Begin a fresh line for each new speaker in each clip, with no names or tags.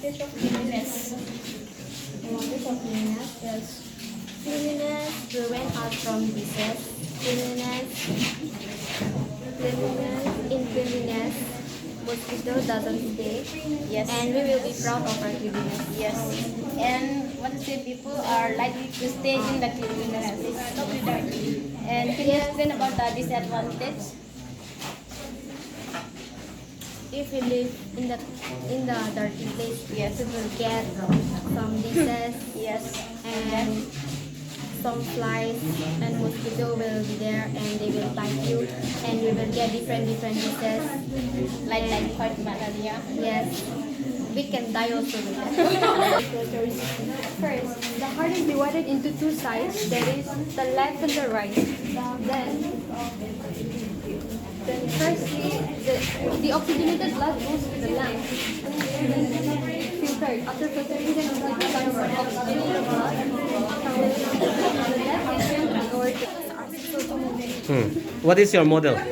advantage of cleanliness.
Advantage of cleanliness.
Yes.
Cleanliness prevent us from disease. Cleanliness. In cleanliness, mosquito doesn't stay.
Yes.
And we will be proud of our cleanliness.
Yes. And what to say, people are likely to stay in the cleanliness. And can you explain about the disadvantage?
If we live in the dirty place,
Yes.
we will get some disease
Yes.
and some flies and mosquito will be there and they will bite you and we will get different diseases.
Like typhoid, malaria.
Yes, we can die also with that.
First, the heart is divided into two sides, that is, the left and the right. Then firstly, the oxygenated blood goes to the lungs. Filtered. After filtering, then it becomes oxygenated blood.
What is your model?
My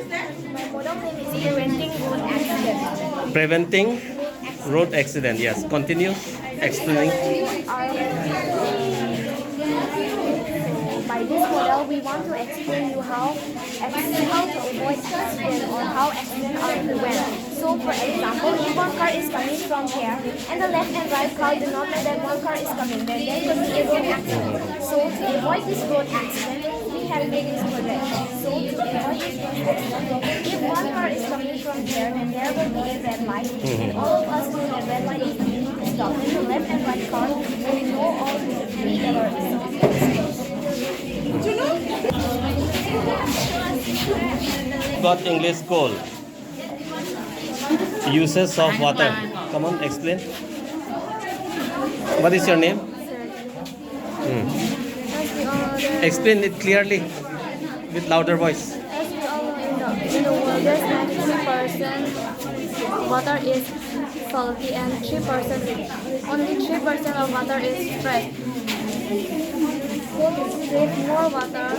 model name is preventing road accident.
Preventing road accident. Yes. Continue explaining.
By this model, we want to explain you how to avoid accident or how accidents are prevented. So, for example, if one car is coming from here and the left and right car do not know that one car is coming, then there could be a road accident. So, to avoid this road accident, we have made this project. So, to avoid this road accident, if one car is coming from here, then there will be a red light, and all of us know that red light is need to stop. And the left and right car will know all three alerts.
Got English school. Uses of water. Come on, explain. What is your name? Explain it clearly with louder voice.
As we all know, in the world, there's 93% water is salty and 3% only 3% of water is fresh. So to save more water,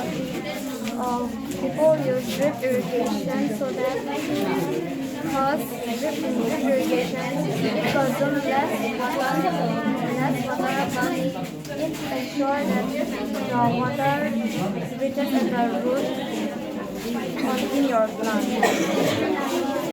people use drip irrigation so that because drip irrigation it consumes less water, but it ensures that the water reaches at the root in your plant.